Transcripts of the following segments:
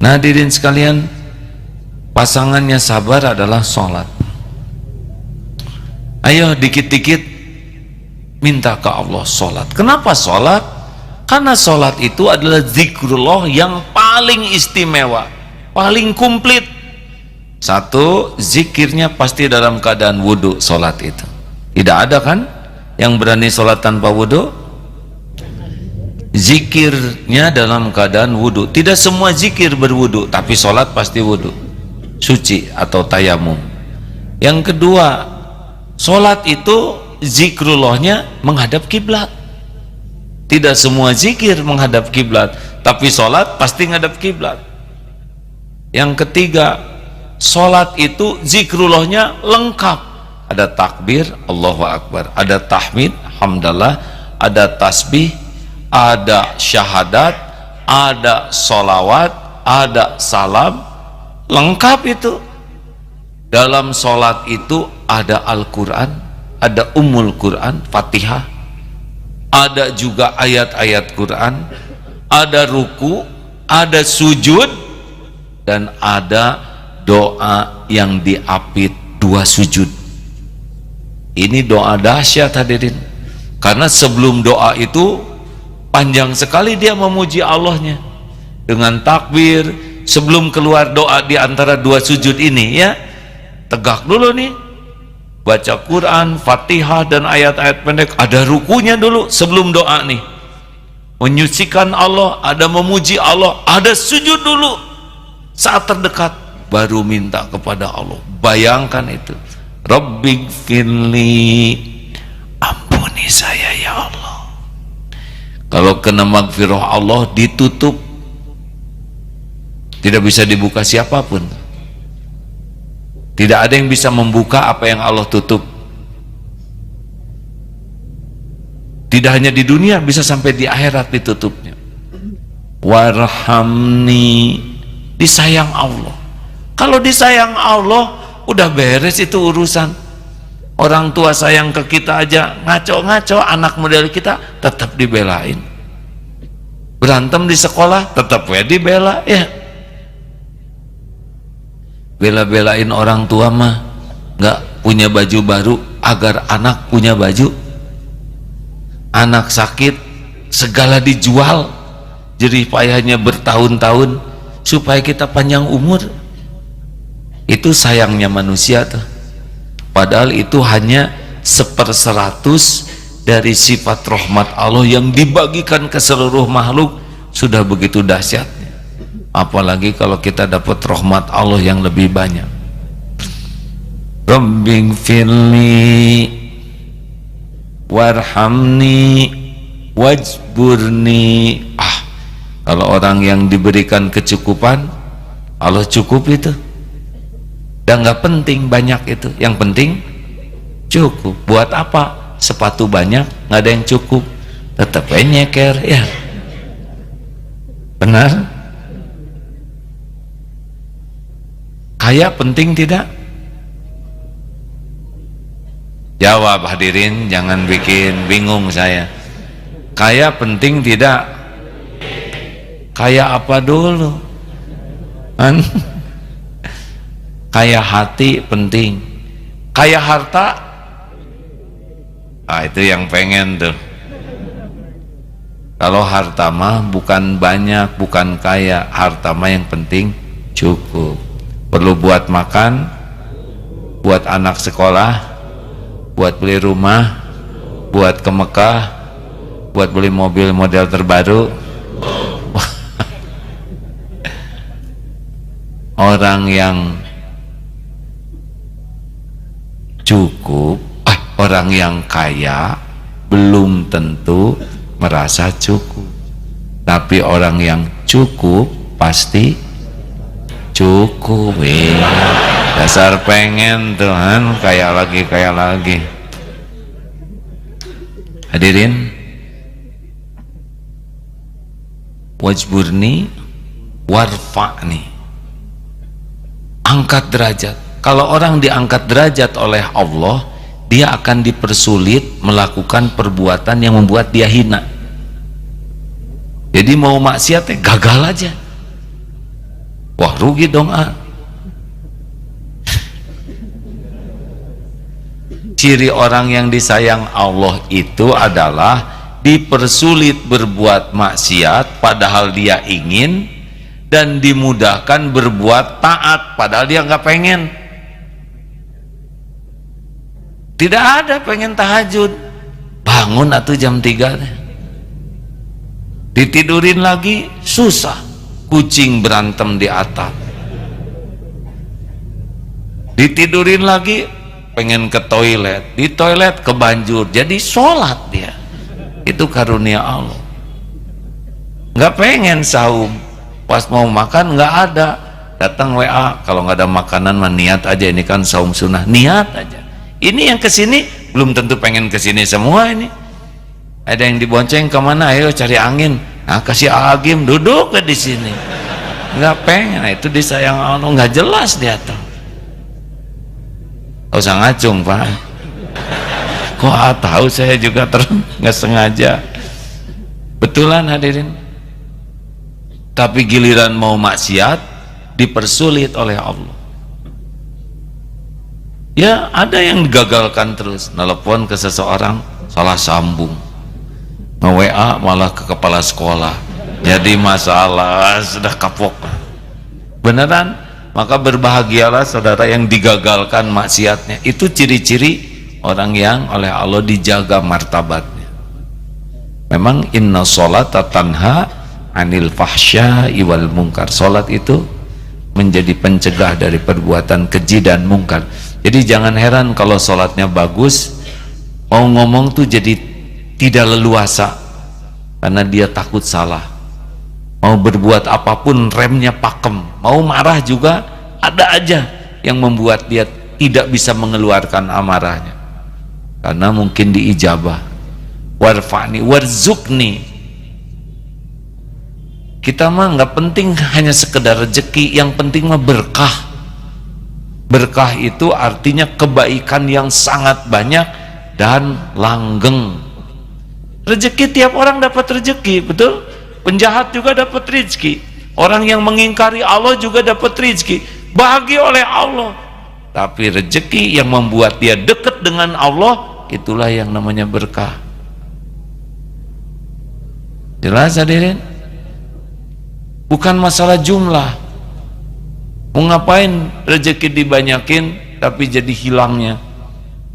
Nah hadirin sekalian, pasangannya sabar adalah sholat. Ayo dikit-dikit minta ke Allah sholat. Kenapa sholat? Karena sholat itu adalah zikrullah yang paling istimewa, paling komplit. Satu, zikirnya pasti dalam keadaan wudhu sholat itu. Tidak ada kan yang berani sholat tanpa wudhu? Zikirnya dalam keadaan wudhu. Tidak semua zikir berwudhu, tapi sholat pasti wudhu, suci atau tayamum. Yang kedua, sholat itu zikrullahnya menghadap kiblat. Tidak semua zikir menghadap kiblat, tapi sholat pasti menghadap kiblat. Yang ketiga, sholat itu zikrullahnya lengkap. Ada takbir, Allahu Akbar, ada tahmid, hamdalah, ada tasbih, ada syahadat, ada sholawat, ada salam, lengkap itu. Dalam sholat itu ada Al-Quran, ada Ummul Quran, Fatihah, ada juga ayat-ayat Quran, ada ruku, ada sujud, dan ada doa yang diapit 2 sujud. Ini doa dahsyat hadirin, karena sebelum doa itu panjang sekali dia memuji Allahnya dengan takbir. Sebelum keluar doa di antara 2 sujud ini, ya tegak dulu nih, baca Quran, Fatihah dan ayat-ayat pendek, ada rukunya dulu sebelum doa nih, menyucikan Allah, ada memuji Allah, ada sujud dulu saat terdekat, baru minta kepada Allah. Bayangkan itu, Rabbighfirli, ampuni saya ya Allah. Kalau kena maghfirah Allah ditutup, tidak bisa dibuka siapapun. Tidak ada yang bisa membuka apa yang Allah tutup. Tidak hanya di dunia, bisa sampai di akhirat ditutupnya. Warhamni, disayang Allah. Kalau disayang Allah, udah beres itu urusan. Orang tua sayang ke kita aja, ngaco-ngaco, anak model kita tetap dibelain. Berantem di sekolah tetap dibela, ya. Bela-belain orang tua mah nggak punya baju baru agar anak punya baju. Anak sakit segala dijual, jerih payahnya bertahun-tahun supaya kita panjang umur. Itu sayangnya manusia tuh. Padahal itu hanya 1/100 dari sifat rahmat Allah yang dibagikan ke seluruh makhluk. Sudah begitu dahsyatnya, apalagi kalau kita dapat rahmat Allah yang lebih banyak. Rabbighfirli warhamni wajburni. Kalau orang yang diberikan kecukupan, Allah cukup itu. Dan nggak penting banyak itu, yang penting cukup. Buat apa sepatu banyak nggak ada yang cukup, tetap nyeker, ya benar. Kaya penting tidak? Jawab hadirin, jangan bikin bingung saya. Kaya penting tidak? Kaya apa dulu? Kaya hati penting. Kaya harta, itu yang pengen tuh. Kalau harta mah bukan banyak, bukan kaya. Harta mah yang penting cukup. Perlu buat makan, buat anak sekolah, buat beli rumah, buat ke Mekah, buat beli mobil model terbaru. Orang yang cukup, orang yang kaya belum tentu merasa cukup, tapi orang yang cukup pasti cukup. Dasar pengen Tuhan kaya lagi. Hadirin, wajburni warfa'ni, angkat derajat. Kalau orang diangkat derajat oleh Allah, dia akan dipersulit melakukan perbuatan yang membuat dia hina. Jadi mau maksiat gagal aja. Wah rugi dong Ciri orang yang disayang Allah itu adalah dipersulit berbuat maksiat padahal dia ingin, dan dimudahkan berbuat taat padahal dia nggak pengen. Tidak ada pengen tahajud, bangun atau jam 3 ditidurin lagi susah, kucing berantem di atap, ditidurin lagi pengen ke toilet, di toilet kebanjur, jadi sholat dia. Itu karunia Allah. Nggak pengen saum, pas mau makan nggak ada, datang WA, kalau nggak ada makanan mah niat aja, ini kan saum sunnah, niat aja. Ini yang kesini belum tentu pengen kesini semua. Ini ada yang dibonceng kemana, ayo cari angin, nah kasih agim duduk ke di sini, nggak pengen. Nah, itu disayang Allah, nggak jelas dia tuh. Gak usah ngacung Pak, kok tahu saya juga nggak sengaja, betulan hadirin. Tapi giliran mau maksiat dipersulit oleh Allah. Ya ada yang digagalkan terus, nelpon ke seseorang salah sambung, nge-WA malah ke kepala sekolah, jadi masalah, sudah kapok beneran. Maka berbahagialah saudara yang digagalkan maksiatnya. Itu ciri-ciri orang yang oleh Allah dijaga martabatnya. Memang inna sholata tanha anil fahsya'i wal munkar. Sholat itu menjadi pencegah dari perbuatan keji dan mungkar. Jadi jangan heran kalau sholatnya bagus, mau ngomong tuh jadi tidak leluasa karena dia takut salah. Mau berbuat apapun remnya pakem, mau marah juga ada aja yang membuat dia tidak bisa mengeluarkan amarahnya karena mungkin diijabah. Warfa'ni warzukni, kita mah nggak penting hanya sekedar rezeki, yang penting mah berkah. Berkah itu artinya kebaikan yang sangat banyak dan langgeng. Rezeki tiap orang dapat rezeki, betul? Penjahat juga dapat rezeki, orang yang mengingkari Allah juga dapat rezeki, bahagia oleh Allah. Tapi rezeki yang membuat dia dekat dengan Allah, itulah yang namanya berkah. Jelas hadirin? Bukan masalah jumlah. Mau ngapain rezeki dibanyakin tapi jadi hilangnya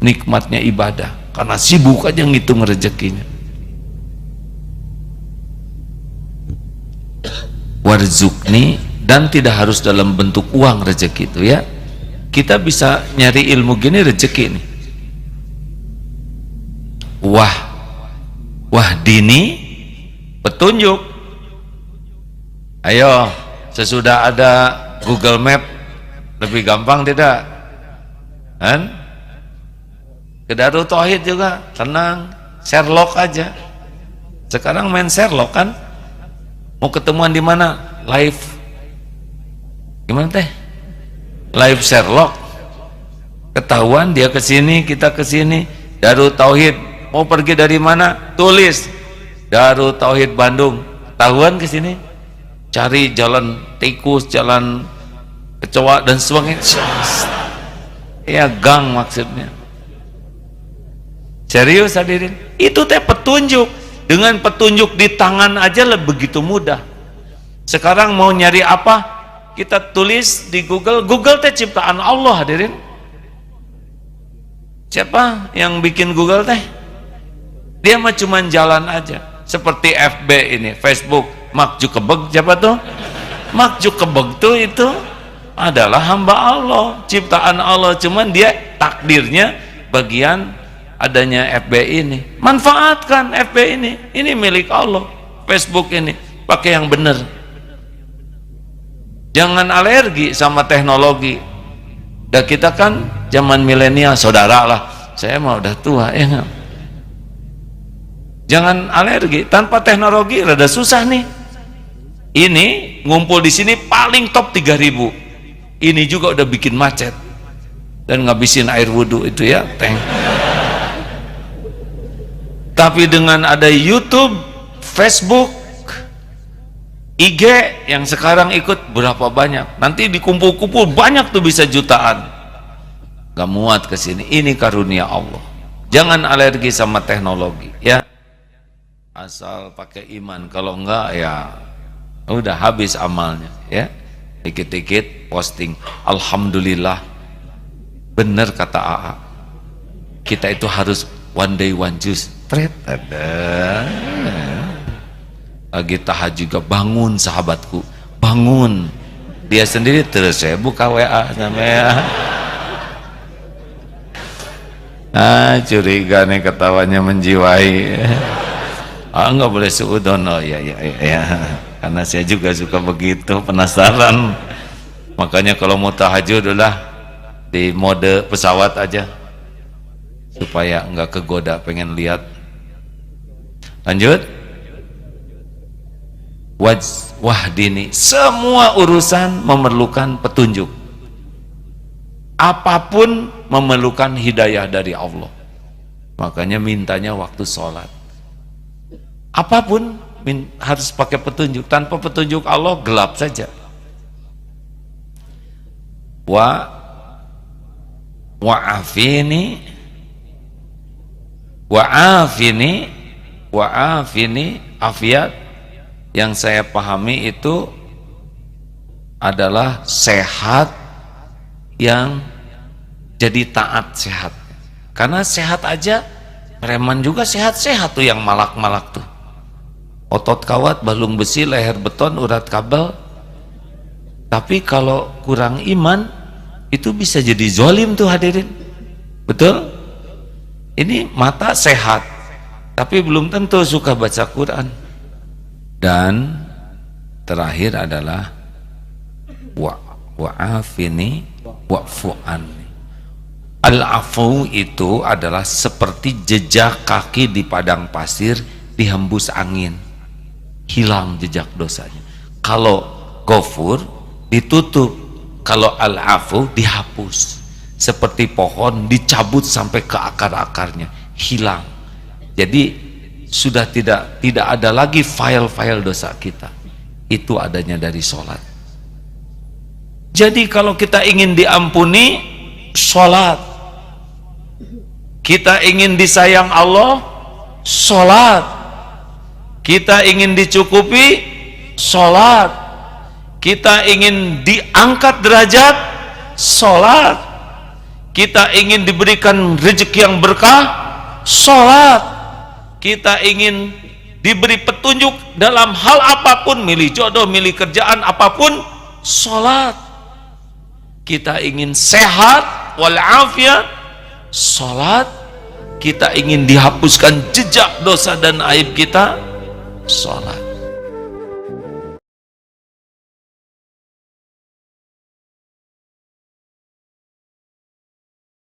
nikmatnya ibadah karena sibuk aja ngitung rezekinya. Warzukni, dan tidak harus dalam bentuk uang rezeki itu ya. Kita bisa nyari ilmu gini rezeki nih. Wah dini petunjuk. Ayo, sesudah ada Google Map lebih gampang tidak? Kan? Ke Darul Tauhid juga tenang, Sherlock aja. Sekarang main Sherlock kan? Mau ketemuan di mana? Live. Gimana teh? Live Sherlock. Ketahuan dia ke sini, kita ke sini. Darul Tauhid. Mau pergi dari mana? Tulis Darul Tauhid Bandung. Ketahuan ke sini. Cari jalan tikus, jalan kecoa dan sebagainya. Ya gang maksudnya. Serius hadirin. Itu teh petunjuk. Dengan petunjuk di tangan aja begitu mudah. Sekarang mau nyari apa, kita tulis di Google. Google teh ciptaan Allah hadirin. Siapa yang bikin Google teh? Dia mah cuman jalan aja. Seperti FB ini, Facebook, Mark Zuckerberg, siapa tuh? Mark Zuckerberg tuh itu adalah hamba Allah, ciptaan Allah, cuman dia takdirnya bagian adanya FB ini. Manfaatkan FB ini milik Allah. Facebook ini pakai yang benar, jangan alergi sama teknologi. Dan kita kan zaman milenial, saudara lah, saya mah udah tua ya gak? Jangan alergi. Tanpa teknologi rada susah nih. Ini ngumpul di sini paling top 3000, ini juga udah bikin macet dan ngabisin air wudhu itu ya tank. Tapi dengan ada YouTube, Facebook, IG yang sekarang ikut berapa banyak, nanti dikumpul-kumpul banyak tuh, bisa jutaan. Gak muat ke sini. Ini karunia Allah. Jangan alergi sama teknologi ya, asal pakai iman. Kalau enggak ya udah habis amalnya ya. Dikit-dikit posting, alhamdulillah. Bener kata AA, kita itu harus one day one juice. Ada lagi tahajud juga, bangun sahabatku, bangun. Dia sendiri terus saya buka WA namanya. Curiga nih ketawanya menjiwai. Nggak boleh suudon. Oh ya, karena saya juga suka begitu, penasaran. Makanya kalau mau tahajud udah di mode pesawat aja supaya nggak kegoda pengen lihat. Lanjut. Wahdini, semua urusan memerlukan petunjuk, apapun memerlukan hidayah dari Allah. Makanya mintanya waktu sholat, apapun harus pakai petunjuk. Tanpa petunjuk Allah gelap saja. Wa'afini afiat. Yang saya pahami itu adalah sehat, yang jadi taat sehat. Karena sehat aja, preman juga sehat-sehat tuh, yang malak-malak tuh, otot kawat, balung besi, leher beton, urat kabel. Tapi kalau kurang iman itu bisa jadi zolim tuh hadirin. Betul? Ini mata sehat tapi belum tentu suka baca Quran. Dan terakhir adalah wa'afini wa'fu'anni. Al-afu itu adalah seperti jejak kaki di padang pasir dihembus angin, hilang jejak dosanya. Kalau ghafur ditutup, kalau al-afu dihapus. Seperti pohon dicabut sampai ke akar-akarnya, hilang. Jadi sudah tidak ada lagi file-file dosa kita. Itu adanya dari sholat. Jadi kalau kita ingin diampuni, sholat. Kita ingin disayang Allah, sholat. Kita ingin dicukupi, sholat. Kita ingin diangkat derajat, sholat. Kita ingin diberikan rezeki yang berkah, sholat. Kita ingin diberi petunjuk dalam hal apapun, milih jodoh, milih kerjaan, apapun, sholat. Kita ingin sehat walafiat, sholat. Kita ingin dihapuskan jejak dosa dan aib kita, sholat.